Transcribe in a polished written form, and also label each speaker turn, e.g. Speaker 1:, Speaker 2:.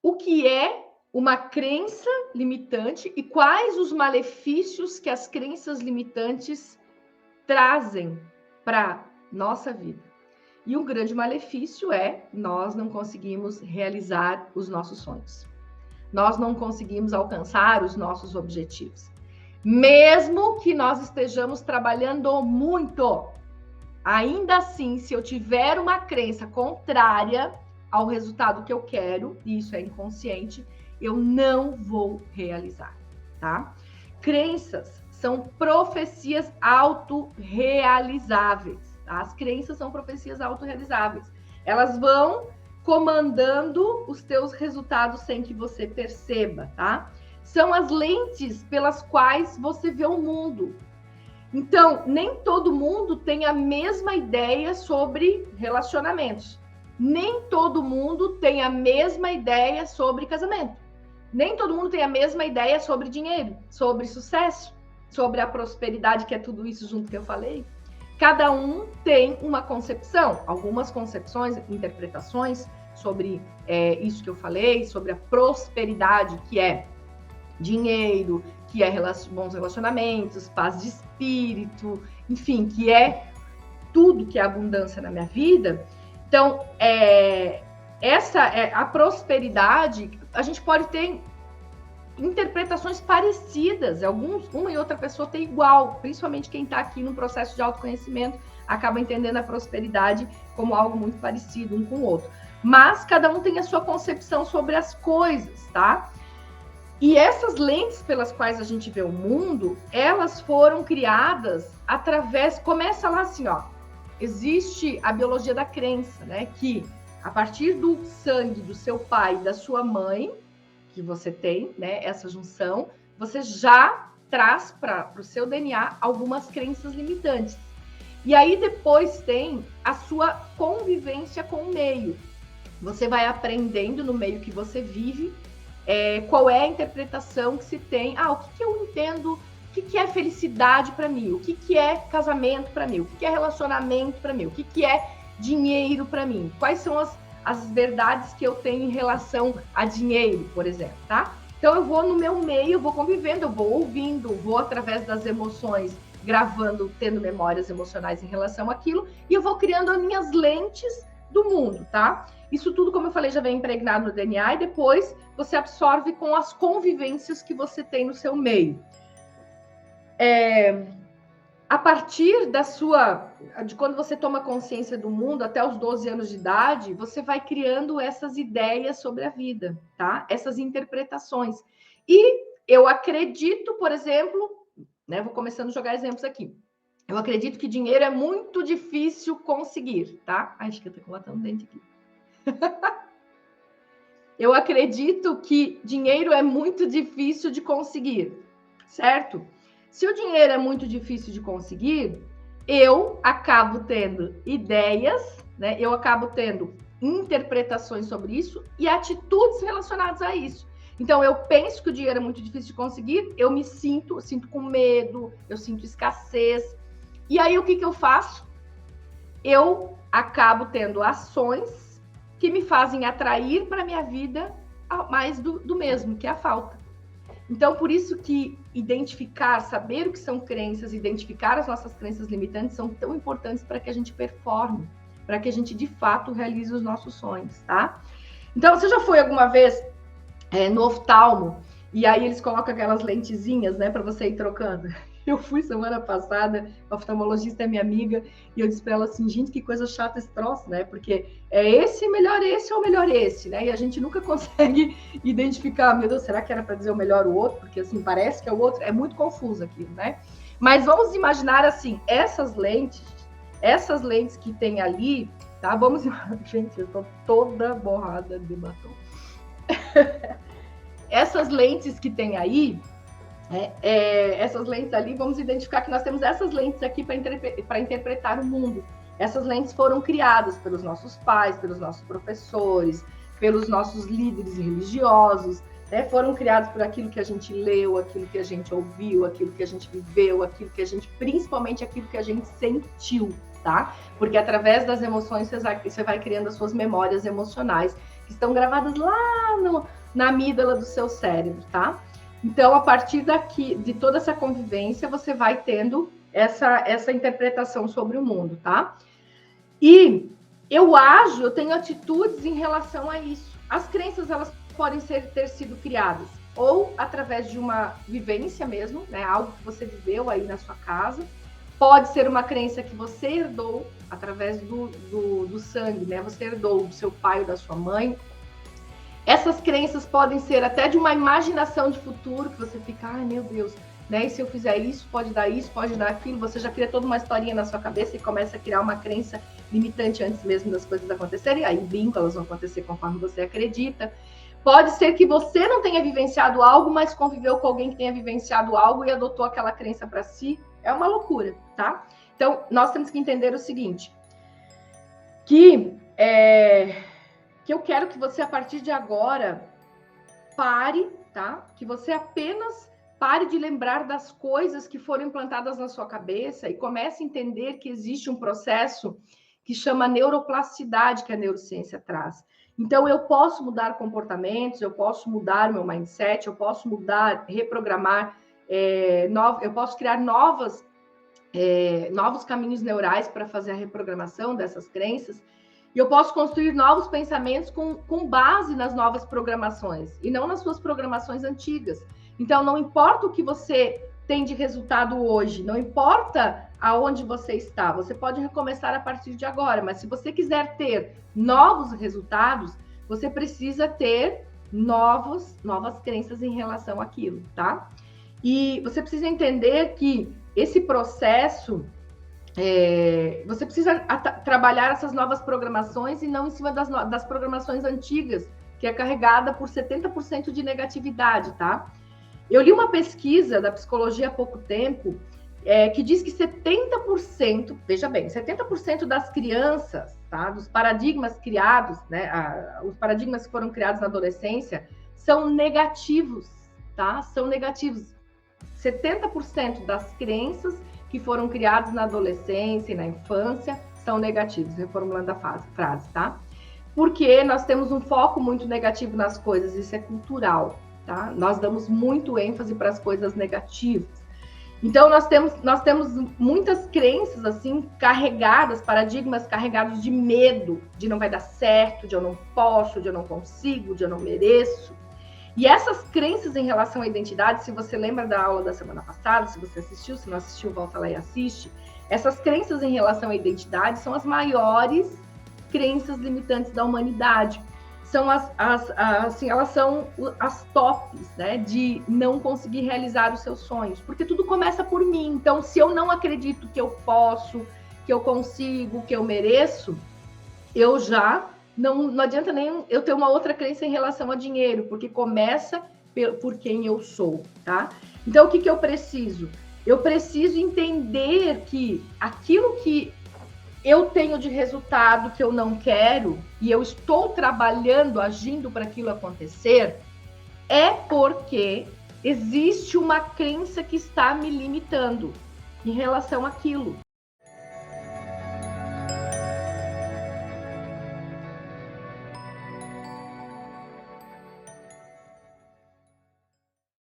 Speaker 1: o que é uma crença limitante e quais os malefícios que as crenças limitantes trazem para nossa vida. E um grande malefício é nós não conseguimos realizar os nossos sonhos. Nós não conseguimos alcançar os nossos objetivos. Mesmo que nós estejamos trabalhando muito, ainda assim, se eu tiver uma crença contrária ao resultado que eu quero, e isso é inconsciente, eu não vou realizar, tá? Crenças são profecias autorrealizáveis. Tá? As crenças são profecias autorrealizáveis. Elas vão comandando os teus resultados sem que você perceba, tá? São as lentes pelas quais você vê o mundo. Então, nem todo mundo tem a mesma ideia sobre relacionamentos. Nem todo mundo tem a mesma ideia sobre casamento. Nem todo mundo tem a mesma ideia sobre dinheiro, sobre sucesso, sobre a prosperidade, que é tudo isso junto que eu falei. Cada um tem uma concepção, algumas concepções, interpretações sobre isso que eu falei, sobre a prosperidade, que é dinheiro, que é bons relacionamentos, paz de espírito, enfim, que é tudo que é abundância na minha vida. Então, a prosperidade, a gente pode ter interpretações parecidas, uma e outra pessoa tem igual, principalmente quem está aqui no processo de autoconhecimento acaba entendendo a prosperidade como algo muito parecido um com o outro. Mas cada um tem a sua concepção sobre as coisas, tá? E essas lentes pelas quais a gente vê o mundo, elas foram criadas através... Começa lá assim, ó. Existe a biologia da crença, né? Que a partir do sangue do seu pai e da sua mãe, que você tem, né? Essa junção, você já traz para o seu DNA algumas crenças limitantes. E aí depois tem a sua convivência com o meio. Você vai aprendendo no meio que você vive qual é a interpretação que se tem. O que eu entendo, o que é felicidade para mim, o que é casamento para mim, o que é relacionamento para mim, o que é dinheiro para mim, quais são as verdades que eu tenho em relação a dinheiro, por exemplo, tá? Então eu vou no meu meio, eu vou convivendo, eu vou ouvindo, vou através das emoções, gravando, tendo memórias emocionais em relação àquilo, e eu vou criando as minhas lentes do mundo, tá? Isso tudo, como eu falei, já vem impregnado no DNA e depois você absorve com as convivências que você tem no seu meio. A partir de quando você toma consciência do mundo, até os 12 anos de idade, você vai criando essas ideias sobre a vida, tá? Essas interpretações. E eu acredito, por exemplo, né? Vou começando a jogar exemplos aqui. Eu acredito que dinheiro é muito difícil conseguir, tá? Acho que eu tô colocando dente aqui. Eu acredito que dinheiro é muito difícil de conseguir, certo? Se o dinheiro é muito difícil de conseguir, eu acabo tendo ideias, né? Eu acabo tendo interpretações sobre isso e atitudes relacionadas a isso. Então, eu penso que o dinheiro é muito difícil de conseguir, eu me sinto com medo, eu sinto escassez. E aí, o que eu faço? Eu acabo tendo ações que me fazem atrair para a minha vida mais do mesmo, que é a falta. Então, por isso que identificar, saber o que são crenças, identificar as nossas crenças limitantes são tão importantes para que a gente performe, para que a gente, de fato, realize os nossos sonhos, tá? Então, você já foi alguma vez no oftalmo e aí eles colocam aquelas lentezinhas, né, para você ir trocando? Eu fui semana passada, a oftalmologista é minha amiga, e eu disse para ela assim, gente, que coisa chata esse troço, né? Porque é melhor esse ou melhor esse, né? E a gente nunca consegue identificar, meu Deus, será que era para dizer o melhor o outro? Porque assim, parece que é o outro, é muito confuso aquilo, né? Mas vamos imaginar assim, essas lentes que tem ali, tá? Gente, eu tô toda borrada de batom. Essas lentes que tem aí, essas lentes ali, vamos identificar que nós temos essas lentes aqui para interpretar o mundo. Essas lentes foram criadas pelos nossos pais, pelos nossos professores, pelos nossos líderes religiosos, né? Foram criados por aquilo que a gente leu, aquilo que a gente ouviu, aquilo que a gente viveu, principalmente aquilo que a gente sentiu, tá? Porque através das emoções você vai criando as suas memórias emocionais, que estão gravadas lá na amígdala do seu cérebro, tá? Então, a partir daqui, de toda essa convivência, você vai tendo essa interpretação sobre o mundo, tá? E eu tenho atitudes em relação a isso. As crenças, elas podem ter sido criadas ou através de uma vivência mesmo, né? Algo que você viveu aí na sua casa. Pode ser uma crença que você herdou através do sangue, né? Você herdou do seu pai ou da sua mãe. Essas crenças podem ser até de uma imaginação de futuro, que você fica, ai meu Deus, né? E se eu fizer isso, pode dar aquilo. Você já cria toda uma historinha na sua cabeça e começa a criar uma crença limitante antes mesmo das coisas acontecerem. Aí, bingo, elas vão acontecer conforme você acredita. Pode ser que você não tenha vivenciado algo, mas conviveu com alguém que tenha vivenciado algo e adotou aquela crença para si. É uma loucura, tá? Então, nós temos que entender o seguinte, que eu quero que você, a partir de agora, pare, tá? Que você apenas pare de lembrar das coisas que foram implantadas na sua cabeça e comece a entender que existe um processo que chama neuroplasticidade, que a neurociência traz. Então, eu posso mudar comportamentos, eu posso mudar meu mindset, eu posso mudar, reprogramar, eu posso criar novos caminhos neurais para fazer a reprogramação dessas crenças, e eu posso construir novos pensamentos com base nas novas programações, e não nas suas programações antigas. Então, não importa o que você tem de resultado hoje, não importa aonde você está, você pode recomeçar a partir de agora, mas se você quiser ter novos resultados, você precisa ter novas crenças em relação àquilo, tá? E você precisa entender que esse processo, você precisa trabalhar essas novas programações e não em cima das programações antigas, que é carregada por 70% de negatividade, tá? Eu li uma pesquisa da psicologia há pouco tempo, que diz que 70%, veja bem, 70% das crianças, tá, dos paradigmas criados, né, os paradigmas que foram criados na adolescência, são negativos, tá? São negativos. 70% das crenças que foram criadas na adolescência e na infância são negativos, reformulando a frase, tá? Porque nós temos um foco muito negativo nas coisas, isso é cultural, tá? Nós damos muito ênfase para as coisas negativas. Então, nós temos muitas crenças, assim, carregadas, paradigmas carregados de medo, de não vai dar certo, de eu não posso, de eu não consigo, de eu não mereço. E essas crenças em relação à identidade, se você lembra da aula da semana passada, se você assistiu, se não assistiu, volta lá e assiste. Essas crenças em relação à identidade são as maiores crenças limitantes da humanidade. São assim, elas são as tops, né, de não conseguir realizar os seus sonhos, porque tudo começa por mim. Então, se eu não acredito que eu posso, que eu consigo, que eu mereço, eu já não adianta nem eu ter uma outra crença em relação a dinheiro, porque começa por quem eu sou, tá? Então, o que eu preciso? Eu preciso entender que aquilo que eu tenho de resultado que eu não quero e eu estou trabalhando, agindo para aquilo acontecer, é porque existe uma crença que está me limitando em relação àquilo.